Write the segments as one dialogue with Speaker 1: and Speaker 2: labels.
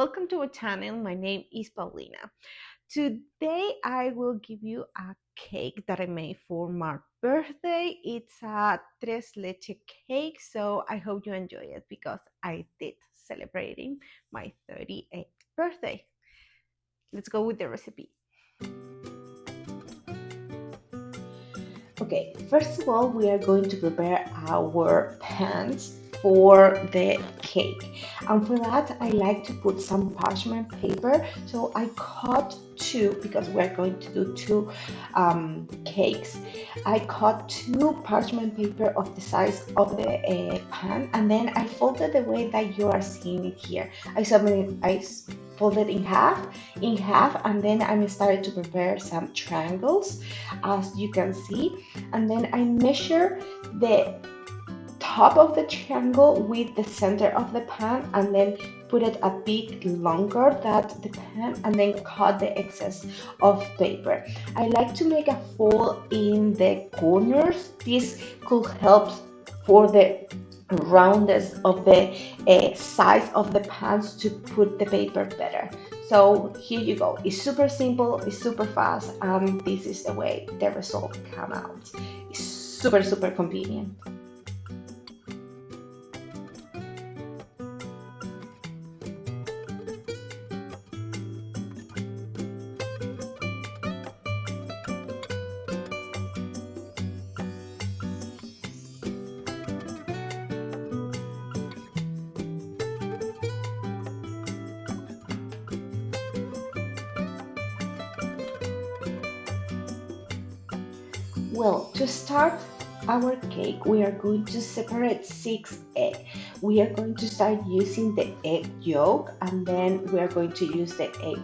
Speaker 1: welcome to our channel. My name is Paulina. Today I will give you a cake that I made for my birthday. It's a tres leche cake, so I hope you enjoy it because I did celebrating my 38th birthday. Let's go with the recipe. Okay, first of all, we are going to prepare our pans for the cake. And for that, I like to put some parchment paper. So I cut two, because we're going to do two cakes. I cut two parchment paper of the size of the pan, and then I folded the way that you are seeing it here. I folded in half, and then I started to prepare some triangles, as you can see. And then I measure the top of the triangle with the center of the pan, and then put it a bit longer than the pan, and then cut the excess of paper. I like to make a fold in the corners. This could help for the roundness of the size of the pans to put the paper better. So here you go. It's super simple, it's super fast, and this is the way the result come out. It's super convenient. Well, to start our cake, we are going to separate 6 eggs. We are going to start using the egg yolk, and then we are going to use the egg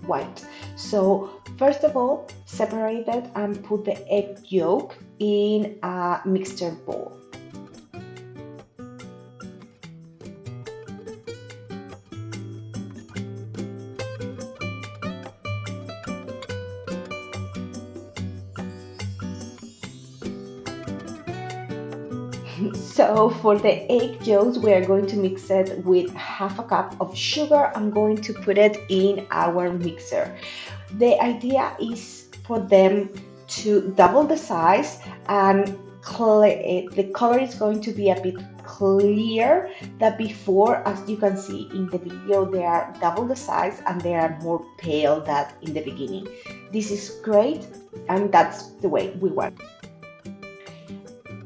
Speaker 1: white. So first of all, separate it and put the egg yolk in a mixer bowl. So for the egg yolks, we are going to mix it with half a cup of sugar. I'm going to put it in our mixer. The idea is for them to double the size, and the color is going to be a bit clear than before. As you can see in the video, they are double the size and they are more pale than in the beginning. This is great, and that's the way we want.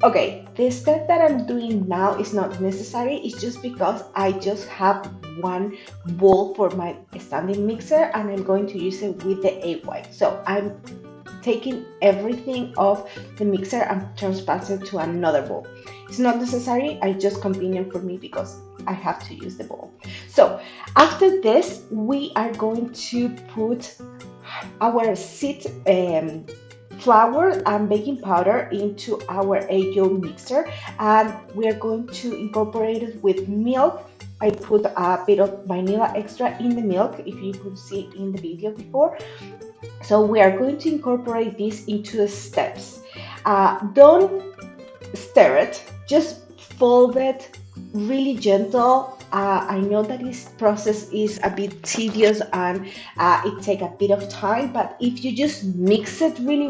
Speaker 1: Okay, the step that I'm doing now is not necessary. It's just because I just have one bowl for my standing mixer, and I'm going to use it with the egg white. So I'm taking everything off the mixer and transferring it to another bowl. It's not necessary, it's just convenient for me because I have to use the bowl. So after this, we are going to put our seed flour and baking powder into our egg yolk mixer, and we are going to incorporate it with milk. I put a bit of vanilla extra in the milk, if you could see in the video before. So we are going to incorporate this into the steps. Don't stir it, just fold it really gentle. I know that this process is a bit tedious and it takes a bit of time, but if you just mix it really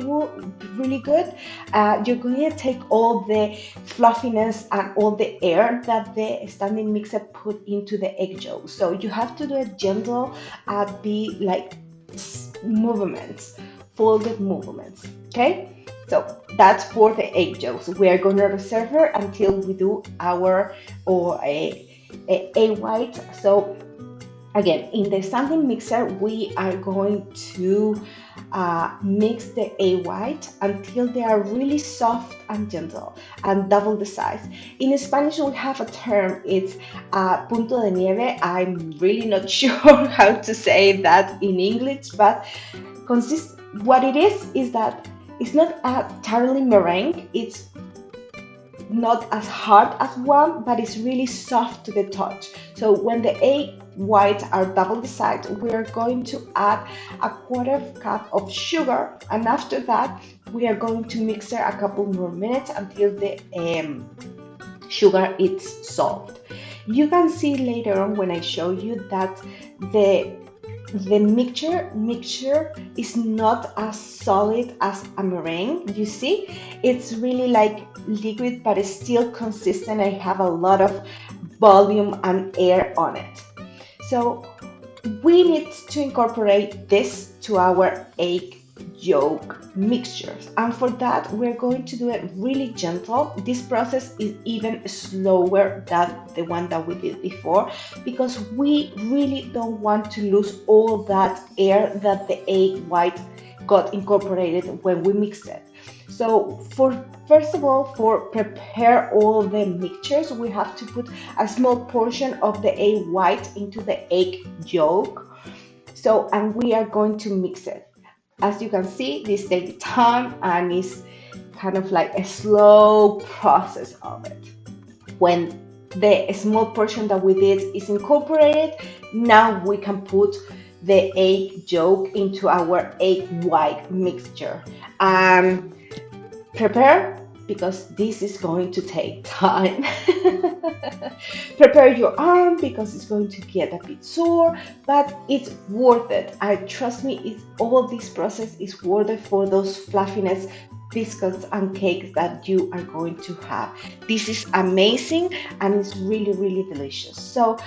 Speaker 1: good, you're going to take all the fluffiness and all the air that the standing mixer put into the egg yolk. So you have to do it gentle, be like movements, folded movements. Okay, so that's for the egg yolks. We are going to reserve it until we do our egg white. So again, in the standing mixer, we are going to mix the egg white until they are really soft and gentle, and double the size. In Spanish, we have a term, it's punto de nieve. I'm really not sure how to say that in English, but what it is that it's not a totally meringue. It's not as hard as one, but it's really soft to the touch. So when the egg whites are double the size, we are going to add a quarter cup of sugar, and after that we are going to mix it a couple more minutes until the sugar is soft. You can see later on when I show you that the mixture is not as solid as a meringue. You see, it's really like liquid, but it's still consistent. I have a lot of volume and air on it. So we need to incorporate this to our egg yolk mixtures, and for that we're going to do it really gentle. This process is even slower than the one that we did before, because we really don't want to lose all that air that the egg white got incorporated when we mixed it. So first of all, for prepare all the mixtures, we have to put a small portion of the egg white into the egg yolk. So, and we are going to mix it. As you can see, this takes time and is kind of like a slow process of it. When the small portion that we did is incorporated, now we can put the egg yolk into our egg white mixture. Prepare, because this is going to take time. Prepare your arm because it's going to get a bit sore, but it's worth it. Trust me, all this process is worth it for those fluffiness biscuits and cakes that you are going to have. This is amazing and it's really, really delicious. So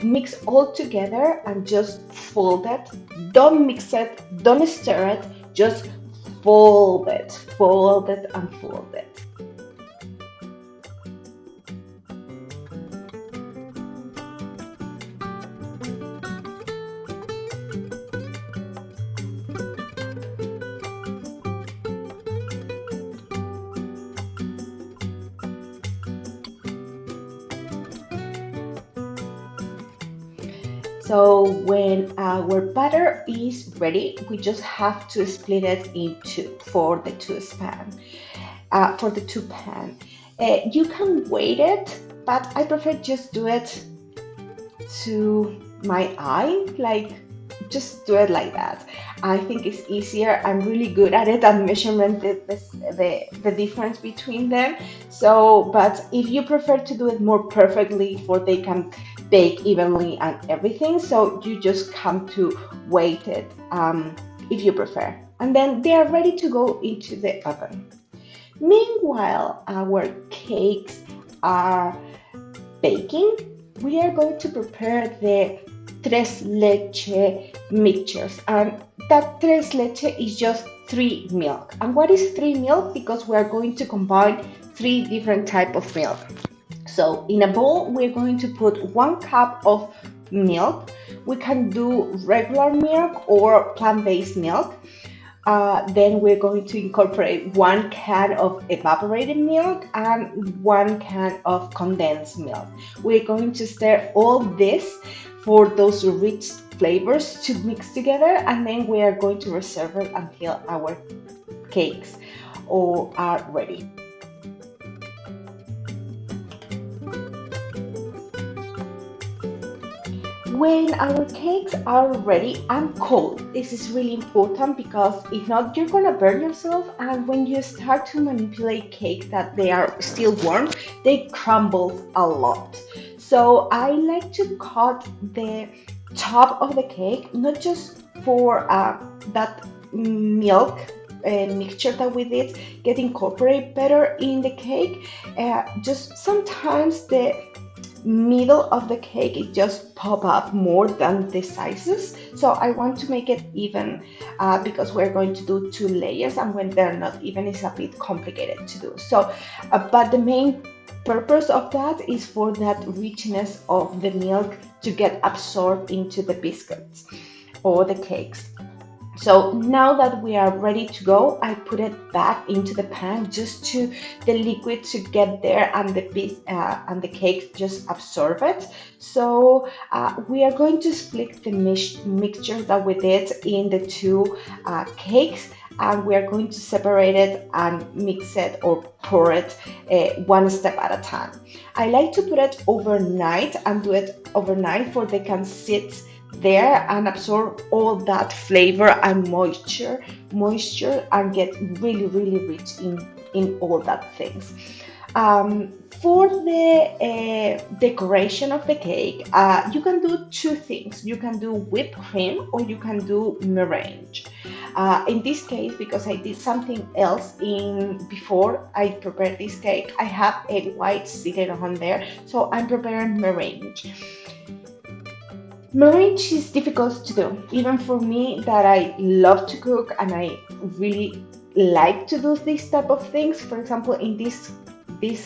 Speaker 1: mix all together and just fold it. Don't mix it, don't stir it, just fold it and fold it. So when our batter is ready, we just have to split it into for the two pan. You can weight it, but I prefer just do it to my eye, like just do it like that. I think it's easier. I'm really good at it and measuring the difference between them. So, but if you prefer to do it more perfectly, for they can bake evenly and everything, so you just come to weight it if you prefer, and then they are ready to go into the oven. Meanwhile, our cakes are baking. We are going to prepare the tres leche mixtures, and that tres leche is just 3 milk. And what is 3 milk? Because we are going to combine 3 different types of milk. So in a bowl, we're going to put 1 cup of milk. We can do regular milk or plant-based milk. Then we're going to incorporate 1 can of evaporated milk and 1 can of condensed milk. We're going to stir all this for those rich flavors to mix together, and then we are going to reserve it until our cakes all are ready. When our cakes are ready and cold, this is really important, because if not, you're gonna burn yourself, and when you start to manipulate cakes that they are still warm, they crumble a lot. So I like to cut the top of the cake, not just for that milk mixture that we did get incorporated better in the cake, just sometimes the middle of the cake it just pop up more than the sizes, so I want to make it even, because we're going to do 2 layers, and when they're not even it's a bit complicated to do. So but the main purpose of that is for that richness of the milk to get absorbed into the biscuits or the cakes. So now that we are ready to go, I put it back into the pan just to the liquid to get there, and the cake just absorb it. So we are going to split the mixture that we did in the 2 cakes, and we are going to separate it and mix it or pour it 1 step at a time. I like to put it overnight and do it overnight, for they can sit there and absorb all that flavor and moisture and get really rich in all that things. For the decoration of the cake, you can do two things. You can do whipped cream or you can do meringue. In this case, because I did something else in before I prepared this cake, I have egg whites sitting on there, so I'm preparing meringue. Meringue is difficult to do, even for me that I love to cook and I really like to do this type of things. For example, in these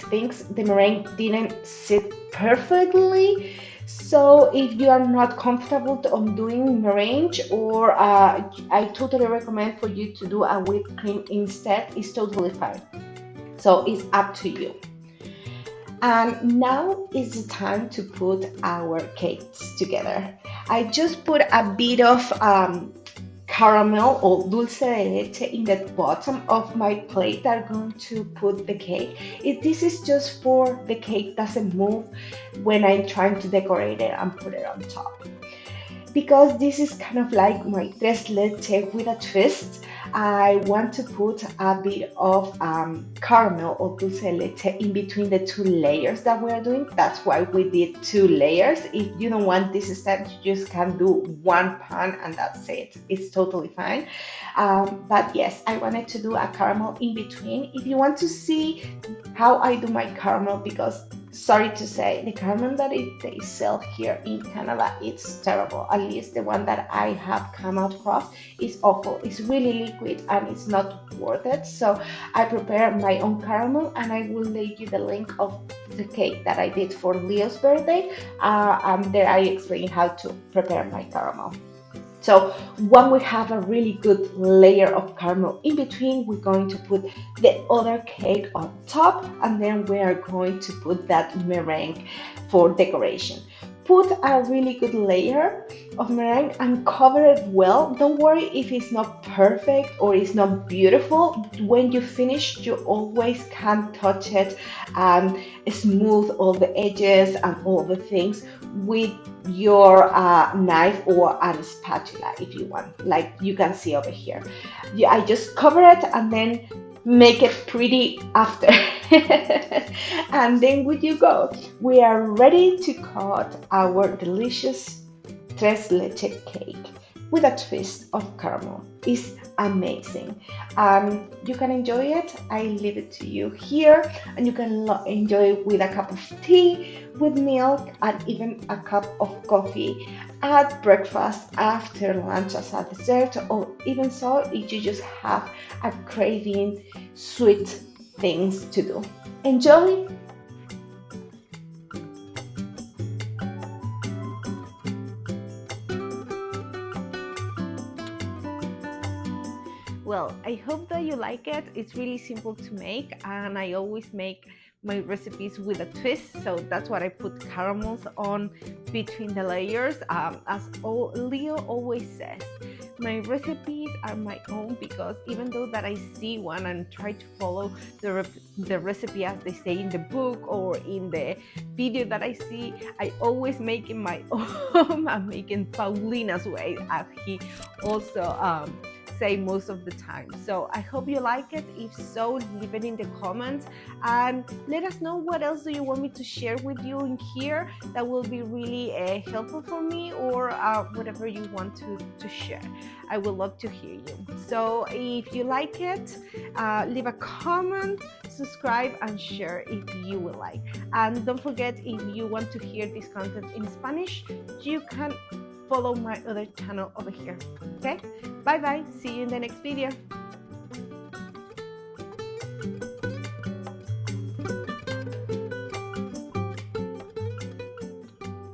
Speaker 1: things, the meringue didn't sit perfectly. So if you are not comfortable on doing meringue, or I totally recommend for you to do a whipped cream instead. It's totally fine. So it's up to you. And now is the time to put our cakes together. I just put a bit of caramel or dulce de leche in the bottom of my plate that I'm going to put the cake. This is just for the cake doesn't move when I'm trying to decorate it and put it on top. Because this is kind of like my tres leche with a twist, I want to put a bit of caramel or dulce de leche in between the two layers that we are doing. That's why we did two layers. If you don't want this step, you just can do one pan and that's it. It's totally fine. But yes, I wanted to do a caramel in between. If you want to see how I do my caramel, because sorry to say, the caramel that they sell here in Canada, it's terrible. At least the one that I have come across is awful. It's really liquid and it's not worth it. So I prepare my own caramel and I will leave you the link of the cake that I did for Leo's birthday. And there I explain how to prepare my caramel. So when we have a really good layer of caramel in between, we're going to put the other cake on top, and then we are going to put that meringue for decoration. Put a really good layer of meringue and cover it well. Don't worry if it's not perfect or it's not beautiful. When you finish, you always can touch it and smooth all the edges and all the things with your knife or a spatula if you want, like you can see over here. I just cover it and then make it pretty after. And then with you go, we are ready to cut our delicious tres leche cake with a twist of caramel. It's amazing. You can enjoy it. I leave it to you here, and you can enjoy it with a cup of tea, with milk, and even a cup of coffee at breakfast, after lunch as a dessert, or even so if you just have a craving sweet things to do. Enjoy. Well, I hope that you like it. It's really simple to make, and I always make my recipes with a twist, so that's what I put caramels on between the layers. As Leo always says, my recipes are my own, because even though that I see one and try to follow the recipe as they say in the book or in the video that I see, I always make it my own. I'm making Paulina's way, as he also say most of the time. So I hope you like it. If so, leave it in the comments and let us know what else do you want me to share with you in here that will be really helpful for me, or whatever you want to share. I would love to hear you. So if you like it, leave a comment, subscribe, and share if you would like. And don't forget, if you want to hear this content in Spanish, you can follow my other channel over here. Okay, bye bye, see you in the next video.